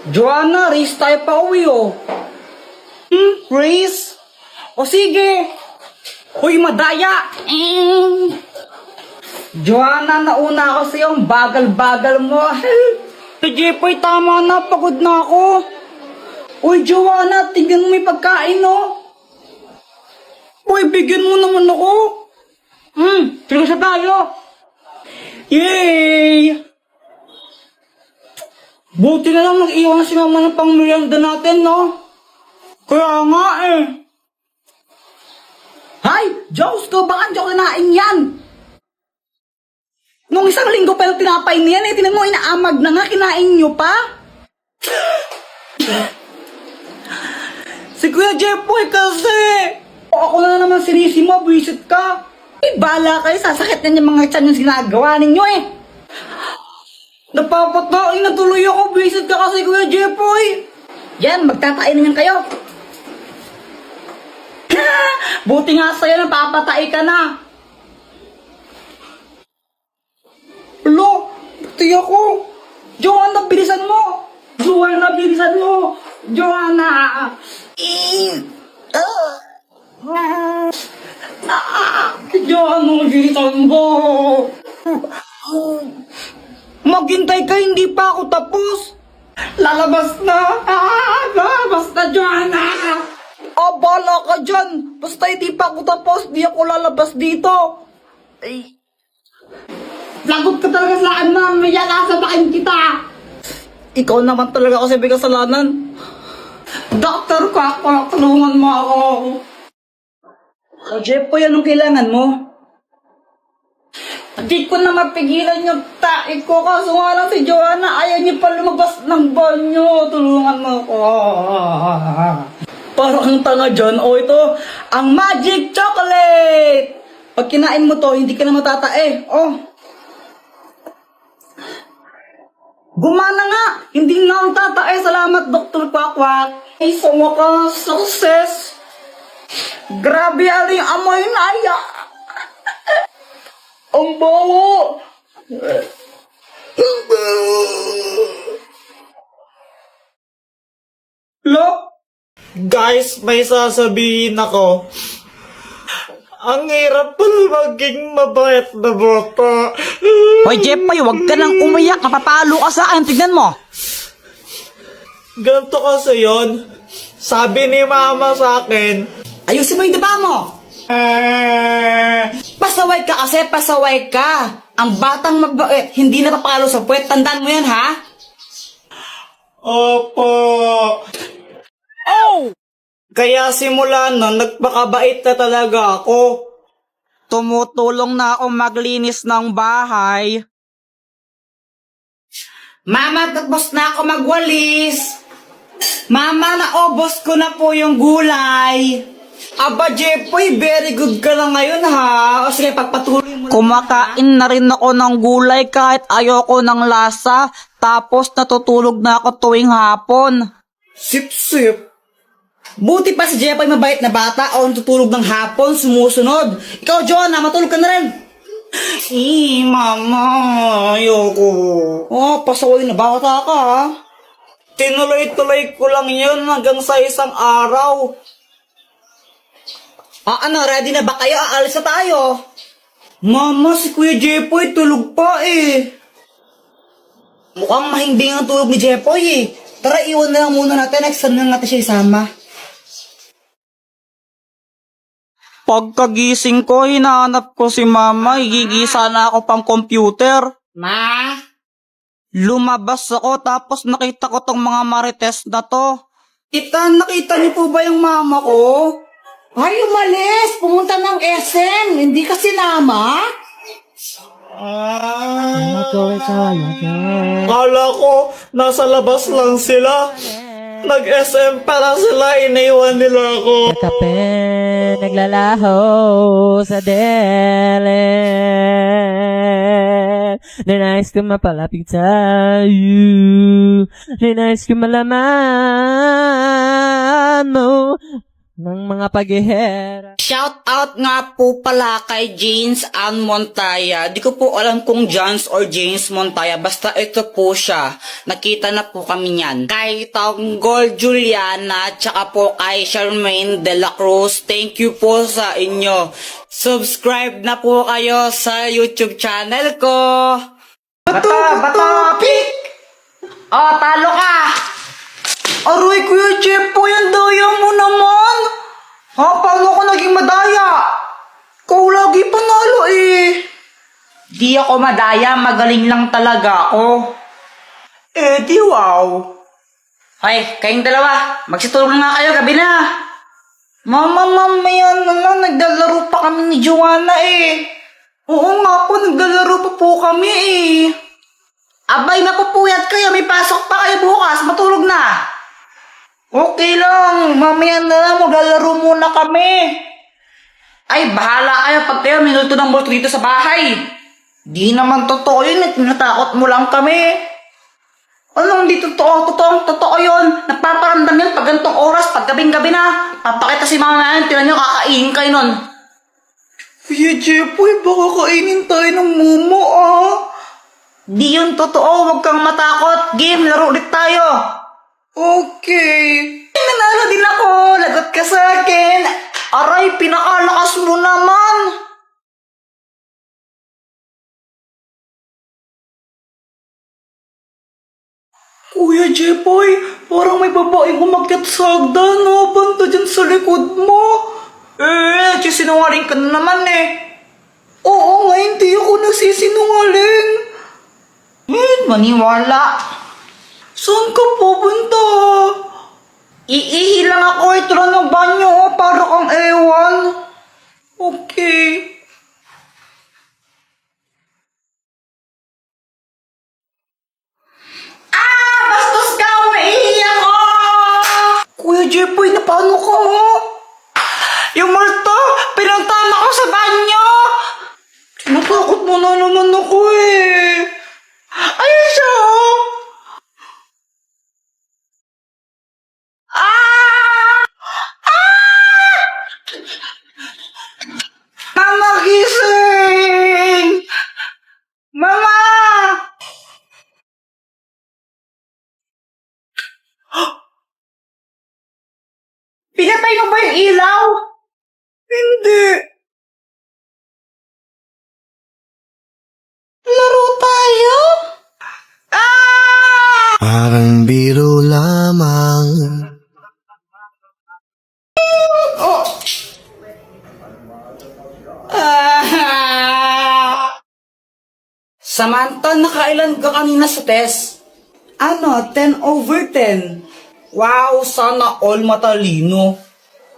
Joanna, race tayo pa uwi oh. Race? O sige. Hoy, madaya. Joanna, nauna ako sa iyong bagal-bagal mo. Si Jepoy, tama na. Pagod na ako. Uy, Joanna, tignan mo may pagkain, no? Uy, bigyan mo naman ako. Sige tayo. Yay! Buti na lang nag-iwan si mama ng pang-merienda natin, no? Kaya nga eh. Hay! Diyos ko, baka di ako kinain yan. Nung isang linggo pa yung tinapay niyan eh. Tinan mo, inaamag na nga, kinain nyo pa. Si Kuya Jepoy kasi. Ako na naman sinisi mo, buwisit ka. Bala kayo, sasakit na yung mga tiyan yung ginagawa ninyo eh. Napapatain na tuloy ako, buwisit ka kasi Kuya Jepoy. Yan, magtatain na yan kayo. Buti nga sa'yo, napapatay ka na. Lo, buti ako. Joanna, bilisan mo. Joanna, bilisan mo. Joanna. Joanna, bilisan mo. Maghintay ka, hindi pa ako tapos. Lalabas na. Lalabas na, Joanna. Bala ka dyan. Basta hindi pa ako tapos, di ako lalabas dito. Ay. Lagot ka talaga sa akin, ma'am. May yakasabakin kita. Ikaw naman talaga kasi may kasalanan. Doktor ko ako, tulungan mo ako. Jepoy, anong kailangan mo? Di ko na mapigilan yung tae ko. Kaso nga lang si Joanna, ayaw niya pa lumabas ng banyo. Tulungan mo ako. Parang ang tanga dyan. Ito, ang magic chocolate. Pag kinain mo to, hindi ka na matatae. Gumana nga. Hindi na ako tatae. Salamat, Dr. Quack. Ay, sa wakas, success. Grabe, aling amoy na aya. Ang bawo. Ang bawo. Look. Guys, may sasabihin ako. Ang hirap pala maging mabait na bata. Hoy, Jepoy, huwag ka nang umiyak. Napapalo ka sa akin. Tignan mo. Ganito kasi yun. Sabi ni mama sa akin, Ayusin mo yung diba mo. Pasaway ka kasi, pasaway ka. Ang batang mabait, hindi napapalo sa puwet. Tandaan mo yan, ha? Opo. Kaya simula nun, nagpakabait na talaga ako. Tumutulong na ako maglinis ng bahay. Mama, tapos na ako magwalis. Mama, naubos ko na po yung gulay. Aba, Jepoy, very good ka na ngayon, ha? O sige, pagpatuloy mo. Kumakain na rin ako ng gulay kahit ayoko ng lasa. Tapos natutulog na ako tuwing hapon. Sip-sip. Buti pa si Jepoy mabait na bata o natutulog ng hapon, sumusunod. Ikaw, Joanna, matulog ka na rin. Mama, ayoko. Pasaway na bata ka, ha? Tinuloy-tuloy ko lang yun hanggang sa isang araw. Ano, ready na ba kayo? Aalis na tayo. Mama, si Kuya Jepoy tulog pa eh. Mukhang mahimbing ang tulog ni Jepoy eh. Tara, iwan na lang muna natin. Next time na natin siya isama. Pagkagising ko, hinahanap ko si mama. Higigisa na ako pang computer. Ma? Lumabas ako tapos nakita ko tong mga marites na to. Tita, nakita niyo po ba yung mama ko? Ay, umalis! Pumunta ng SM! Hindi ka sinama? Kala ko, nasa labas lang sila. Nag-SM para sila, inaiwan nila ako. Kape, naglalaho sa dele. Ninais ko mapalapit sa'yo. Ninais ko malaman mo. ng mga paghihera. Shout out nga po pala kay James Ann Montaya. Di ko po alam kung Jans or James Montaya. Basta ito po siya. Nakita na po kami niyan. Kay Tanggol Juliana, tsaka po kay Charmaine de la Cruz. Thank you po sa inyo. Subscribe na po kayo sa YouTube channel ko. Bata, pick! Oh, talo ka! Aroy, Kuya Jepoy, ang daya mo naman! Ha, paano ako naging madaya? Ikaw lagi panalo eh. Di ako madaya, magaling lang talaga ako. Eh, di wow. Hoy, kayong dalawa, magsitulong nga kayo, gabi na. Mamaya na lang, naglalaro pa kami ni Joanna eh. Oo nga po, naglalaro pa po kami eh. Abay, mapupuyat kayo, may pasok pa kayo bukas, matulog na. Okay lang, mamaya na lang, maglalaro muna kami. Ay, bahala kayo pag kayo minulto ng multo dito sa bahay. Di naman totoo yun, eh, tinatakot mo lang kami. Anong di totoo? Totoo yun. Nagpaparamdam yun pag ganitong oras, pag gabing-gabi na. Papakita si mama namin, tinan nyo, kakainin kayo nun. Kuya Jepoy, baka kainin tayo ng mumo ah. Di yun totoo, huwag kang matakot. Game, laro ulit tayo. Okay. Nanalo din ako, lagot ka sa akin. Aray, pinakalakas mo naman. Kuya Jepoy, parang may babaeng umakyat sa hagdan, no? Banda dyan sa likod mo. Sinungaling ka na naman eh. Oo nga, hindi ako nagsisinungaling. Maniwala. Saan ka pupunta? Iihi lang ako, ito lang ng banyo, oh, para kang ewan. Okay. Bastos ka, umiihi ako! Kuya Jepoy, na paano ka mo? Yung multo, pinuntahan ako sa banyo! Natakot mo na naman ako eh. Ayun siya, oh! Mama, gising! Mama! Pinatay mo ba yung ilaw? Hindi. Laro tayo? Parang biro lamang. Samantha, nakailan ka kanina sa test? Ano, 10 over 10? Wow, sana all matalino.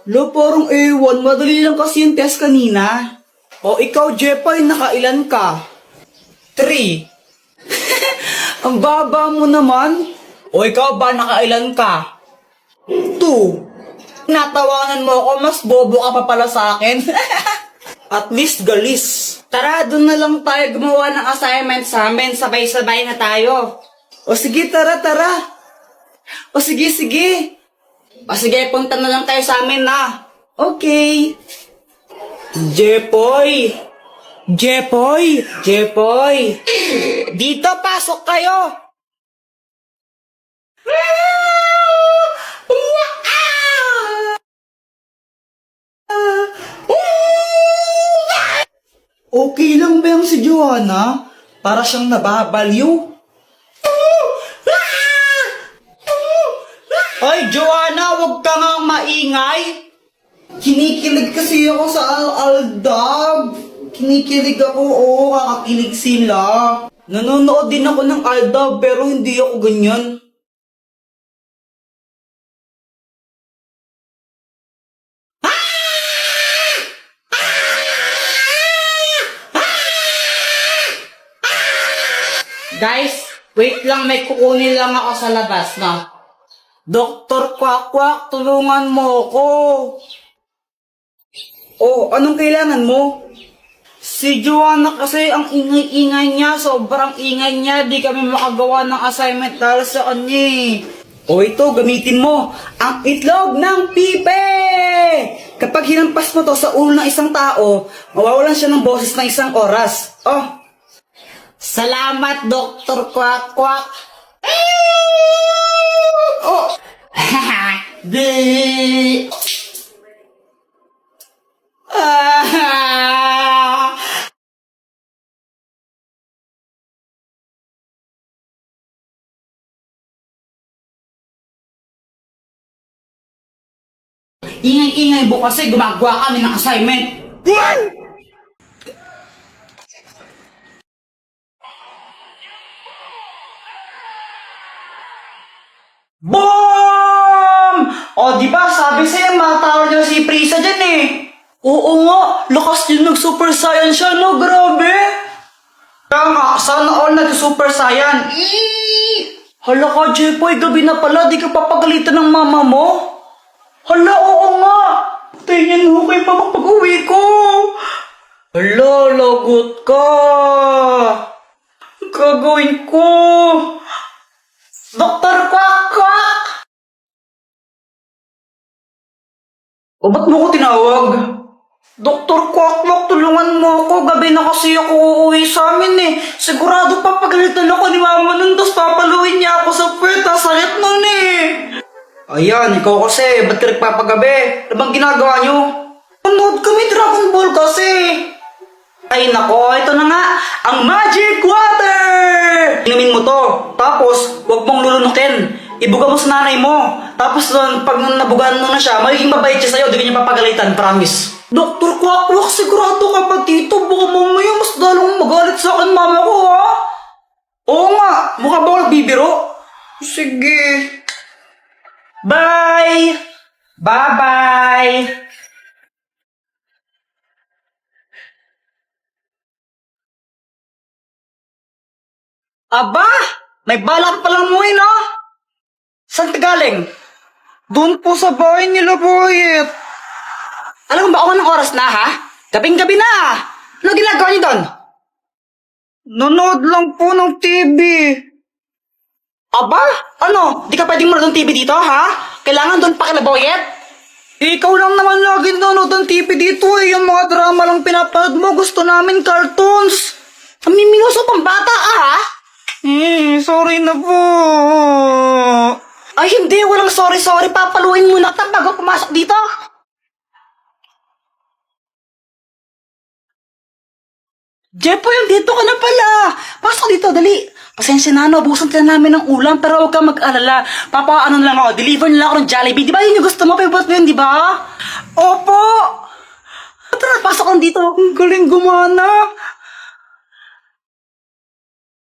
Lo, parang ewan. Madali lang kasi yung test kanina. O ikaw, Jepoy, nakailan ka? 3. Ang baba mo naman. O ikaw ba, nakailan ka? 2. Natawanan mo ako, mas bobo ka pa pala sa akin. At least galis. Tara, doon na lang tayo gumawa ng assignment sa amin. Sabay-sabay na tayo. O sige, tara. O sige. O sige, punta na lang tayo sa amin na. Okay. Jepoy! Dito, pasok kayo! Okay lang ba yung si Joanna? Para siyang nababaliw. Hoy, Joanna, huwag ka nga maingay! Kinikilig kasi ako sa Aldab. Kinikilig ako, oo, kakakilig sila. Nanonood din ako ng Aldab, pero hindi ako ganyan. Guys, wait lang, may kukunin lang ako sa labas na. Dr. Kwakwak, tulungan mo ako. Oh, anong kailangan mo? Si Joanna kasi ang ingay-ingay niya, sobrang ingay niya, di kami makagawa ng assignment dahil sa kanya eh. O ito, gamitin mo ang itlog ng pipe! Kapag hinampas mo to sa ulo ng isang tao, mawawalan siya ng boses ng isang oras. Oh! Salamat, Dr. Quack Quack! Oh! Di! Ah! Ingay-ingay mo kasi gumagawa kami ng assignment. Boom! O, di ba sabi sa'yo, matawar niyo si Prisa dyan eh. Oo nga, lakas din nag-super saiyan siya, no? Grabe! Kaya nga, sana all nag-super saiyan. Hala ka, Jepoy, gabi na pala, di ka papagalitan ng mama mo? Hala, oo nga! Tingin mo kay mama pag-uwi ko! Hala, lagot ka! Ang gagawin ko? Dr. Quack Quack! O ba't mo ko tinawag? Dr. Quack Quack, tulungan mo ako. Gabi na kasi ako uuwi sa amin eh. Sigurado papagalitan ako ni mama nun, tapos papaluin niya ako sa puweta. Sakit nun eh. Ayan, ikaw kasi. Ba't ka nagpapagabi? Ano bang ginagawa niyo? Panood kami Dragon Ball kasi. Ay nako, ito na nga, ang magic water! Inumin mo to, tapos huwag mong lulunukin. Ibuga mo sa nanay mo. Tapos nun, pag nabugaan mo na siya, magiging mabait siya sa'yo, di ka niya papagalitan, promise. Dr. Quack Quack, sigurado ka pa dito, baka mamaya mas dalong magalit sa akin mama ko, ha? Oo nga, mukha ba ako nagbibiro? Sige. Bye! Bye-bye! Aba! May balak palang umuwi, no? Saan ka galing? Doon po sa bahay nila, Boyet. Alam mo ba ako ng oras na, ha? Gabing-gabi na! Ano ginagawa niyo doon? Nanood lang po ng TV. Aba? Ano? Di ka pwedeng manood ng TV dito, ha? Kailangan doon pa kila Boyet? Ikaw lang naman lagi nanonood ng TV dito eh. Yung mga drama lang pinapanood mo. Gusto namin cartoons. Namiminuso pang bata, ha? Sorry na po. Ay, hindi. Walang sorry. Papaluin muna kita bago pumasok dito. Jepoy, dito ka na pala. Pasok dito, dali. Pasensya na, nabusan ka namin ng ulam, pero huwag kang mag-alala. Papaano lang ako, deliver nila ako ng Jollibee. Di ba yun yung gusto mo? Favorite mo yun, di ba? Opo! Tara, pasok lang dito. Ang galing gumana.